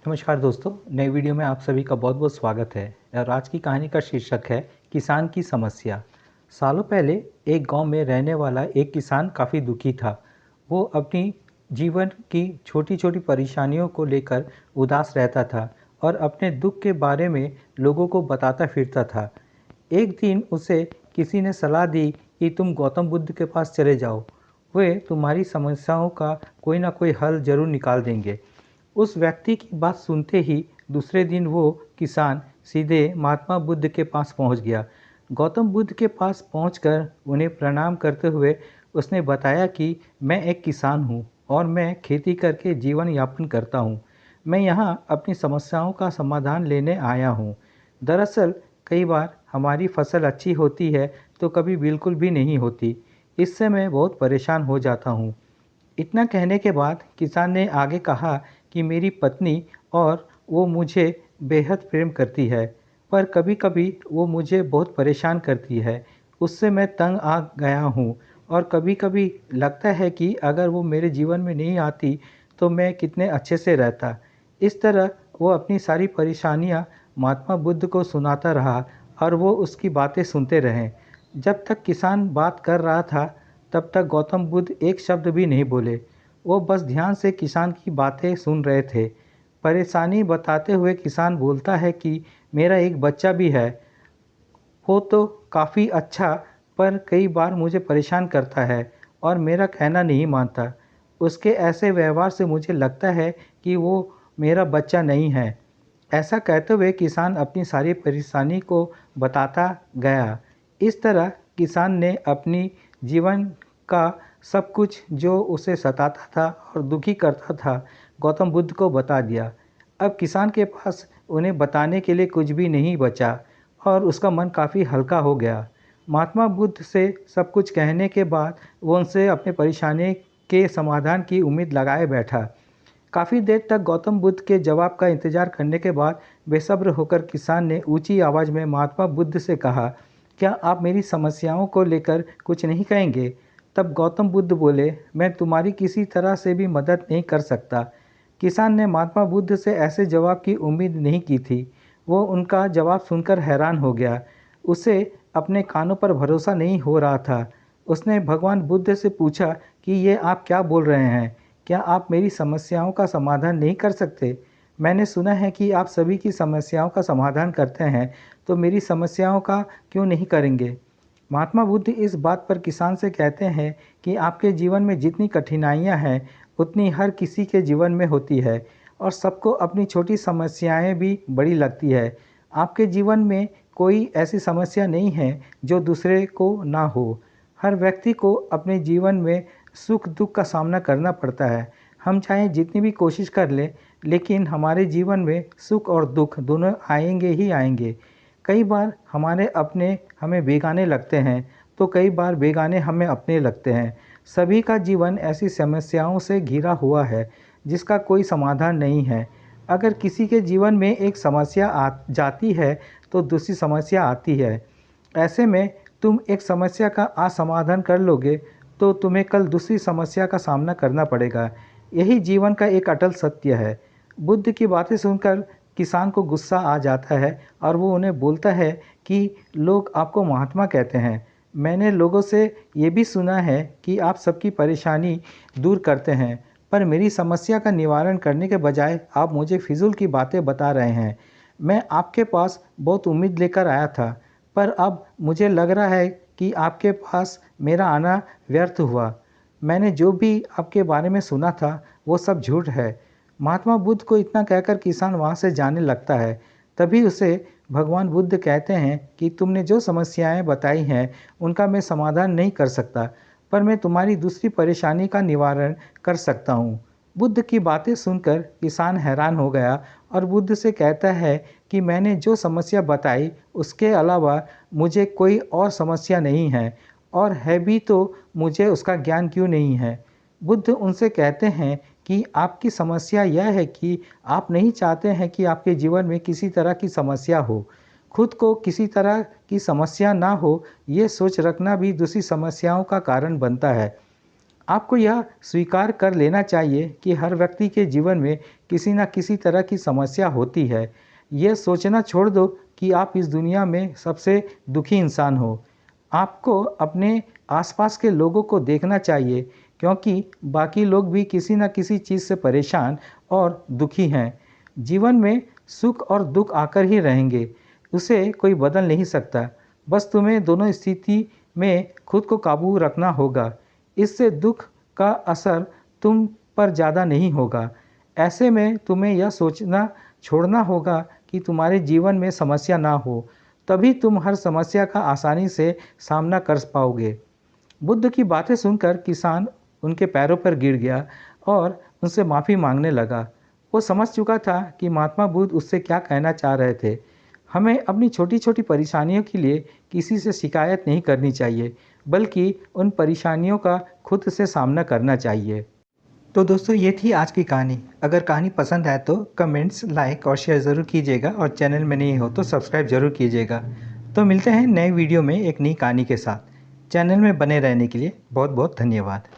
नमस्कार दोस्तों, नए वीडियो में आप सभी का बहुत-बहुत स्वागत है। और आज की कहानी का शीर्षक है किसान की समस्या। सालों पहले एक गांव में रहने वाला एक किसान काफ़ी दुखी था। वो अपनी जीवन की छोटी-छोटी परेशानियों को लेकर उदास रहता था और अपने दुख के बारे में लोगों को बताता फिरता था। एक दिन उसे किसी ने सलाह दी कि तुम गौतम बुद्ध के पास चले जाओ, वे तुम्हारी समस्याओं का कोई ना कोई हल जरूर निकाल देंगे। उस व्यक्ति की बात सुनते ही दूसरे दिन वो किसान सीधे महात्मा बुद्ध के पास पहुंच गया। गौतम बुद्ध के पास पहुंचकर उन्हें प्रणाम करते हुए उसने बताया कि मैं एक किसान हूं और मैं खेती करके जीवन यापन करता हूं। मैं यहाँ अपनी समस्याओं का समाधान लेने आया हूं। दरअसल कई बार हमारी फसल अच्छी होती है तो कभी बिल्कुल भी नहीं होती। इससे मैं बहुत परेशान हो जाता हूँ। इतना कहने के बाद किसान ने आगे कहा कि मेरी पत्नी और वो मुझे बेहद प्रेम करती है, पर कभी-कभी वो मुझे बहुत परेशान करती है। उससे मैं तंग आ गया हूँ और कभी-कभी लगता है कि अगर वो मेरे जीवन में नहीं आती तो मैं कितने अच्छे से रहता। इस तरह वो अपनी सारी परेशानियाँ महात्मा बुद्ध को सुनाता रहा और वो उसकी बातें सुनते रहे। जब तक किसान बात कर रहा था तब तक गौतम बुद्ध एक शब्द भी नहीं बोले। वो बस ध्यान से किसान की बातें सुन रहे थे। परेशानी बताते हुए किसान बोलता है कि मेरा एक बच्चा भी है। वो तो काफ़ी अच्छा, पर कई बार मुझे परेशान करता है और मेरा कहना नहीं मानता। उसके ऐसे व्यवहार से मुझे लगता है कि वो मेरा बच्चा नहीं है। ऐसा कहते हुए किसान अपनी सारी परेशानी को बताता गया। इस तरह किसान ने अपनी जीवन का सब कुछ जो उसे सताता था और दुखी करता था गौतम बुद्ध को बता दिया। अब किसान के पास उन्हें बताने के लिए कुछ भी नहीं बचा और उसका मन काफ़ी हल्का हो गया। महात्मा बुद्ध से सब कुछ कहने के बाद वो उनसे अपने परेशानी के समाधान की उम्मीद लगाए बैठा। काफ़ी देर तक गौतम बुद्ध के जवाब का इंतजार करने के बाद बेसब्र होकर किसान ने ऊंची आवाज़ में महात्मा बुद्ध से कहा, क्या आप मेरी समस्याओं को लेकर कुछ नहीं कहेंगे? तब गौतम बुद्ध बोले, मैं तुम्हारी किसी तरह से भी मदद नहीं कर सकता। किसान ने महात्मा बुद्ध से ऐसे जवाब की उम्मीद नहीं की थी। वो उनका जवाब सुनकर हैरान हो गया। उसे अपने कानों पर भरोसा नहीं हो रहा था। उसने भगवान बुद्ध से पूछा कि ये आप क्या बोल रहे हैं? क्या आप मेरी समस्याओं का समाधान नहीं कर सकते? मैंने सुना है कि आप सभी की समस्याओं का समाधान करते हैं, तो मेरी समस्याओं का क्यों नहीं करेंगे? महात्मा बुद्ध इस बात पर किसान से कहते हैं कि आपके जीवन में जितनी कठिनाइयां हैं, उतनी हर किसी के जीवन में होती है और सबको अपनी छोटी समस्याएं भी बड़ी लगती है। आपके जीवन में कोई ऐसी समस्या नहीं है जो दूसरे को ना हो। हर व्यक्ति को अपने जीवन में सुख दुख का सामना करना पड़ता है। हम चाहे जितनी भी कोशिश कर लें, लेकिन हमारे जीवन में सुख और दुख दोनों आएंगे ही आएंगे। कई बार हमारे अपने हमें बेगाने लगते हैं, तो कई बार बेगाने हमें अपने लगते हैं। सभी का जीवन ऐसी समस्याओं से घिरा हुआ है जिसका कोई समाधान नहीं है। अगर किसी के जीवन में एक समस्या आ जाती है तो दूसरी समस्या आती है। ऐसे में तुम एक समस्या का असमाधान कर लोगे तो तुम्हें कल दूसरी समस्या का सामना करना पड़ेगा। यही जीवन का एक अटल सत्य है। बुद्ध की बातें सुनकर किसान को गुस्सा आ जाता है और वो उन्हें बोलता है कि लोग आपको महात्मा कहते हैं। मैंने लोगों से ये भी सुना है कि आप सबकी परेशानी दूर करते हैं, पर मेरी समस्या का निवारण करने के बजाय आप मुझे फिजूल की बातें बता रहे हैं। मैं आपके पास बहुत उम्मीद लेकर आया था, पर अब मुझे लग रहा है कि आपके पास मेरा आना व्यर्थ हुआ। मैंने जो भी आपके बारे में सुना था वो सब झूठ है। महात्मा बुद्ध को इतना कहकर किसान वहाँ से जाने लगता है। तभी उसे भगवान बुद्ध कहते हैं कि तुमने जो समस्याएं बताई हैं उनका मैं समाधान नहीं कर सकता, पर मैं तुम्हारी दूसरी परेशानी का निवारण कर सकता हूँ। बुद्ध की बातें सुनकर किसान हैरान हो गया और बुद्ध से कहता है कि मैंने जो समस्या बताई उसके अलावा मुझे कोई और समस्या नहीं है, और है भी तो मुझे उसका ज्ञान क्यों नहीं है। बुद्ध उनसे कहते हैं कि आपकी समस्या यह है कि आप नहीं चाहते हैं कि आपके जीवन में किसी तरह की समस्या हो। खुद को किसी तरह की समस्या ना हो, ये सोच रखना भी दूसरी समस्याओं का कारण बनता है। आपको यह स्वीकार कर लेना चाहिए कि हर व्यक्ति के जीवन में किसी न किसी तरह की समस्या होती है। यह सोचना छोड़ दो कि आप इस दुनिया में सबसे दुखी इंसान हो। आपको अपने आसपास के लोगों को देखना चाहिए, क्योंकि बाकी लोग भी किसी न किसी चीज़ से परेशान और दुखी हैं। जीवन में सुख और दुख आकर ही रहेंगे, उसे कोई बदल नहीं सकता। बस तुम्हें दोनों स्थिति में खुद को काबू रखना होगा। इससे दुख का असर तुम पर ज़्यादा नहीं होगा। ऐसे में तुम्हें यह सोचना छोड़ना होगा कि तुम्हारे जीवन में समस्या ना हो, तभी तुम हर समस्या का आसानी से सामना कर पाओगे। बुद्ध की बातें सुनकर किसान उनके पैरों पर गिर गया और उनसे माफ़ी मांगने लगा। वो समझ चुका था कि महात्मा बुद्ध उससे क्या कहना चाह रहे थे। हमें अपनी छोटी-छोटी परेशानियों के लिए किसी से शिकायत नहीं करनी चाहिए, बल्कि उन परेशानियों का खुद से सामना करना चाहिए। तो दोस्तों, ये थी आज की कहानी। अगर कहानी पसंद आए तो कमेंट्स, लाइक और शेयर ज़रूर कीजिएगा और चैनल में नए हो तो सब्सक्राइब ज़रूर कीजिएगा। तो मिलते हैं नए वीडियो में एक नई कहानी के साथ। चैनल में बने रहने के लिए बहुत बहुत धन्यवाद।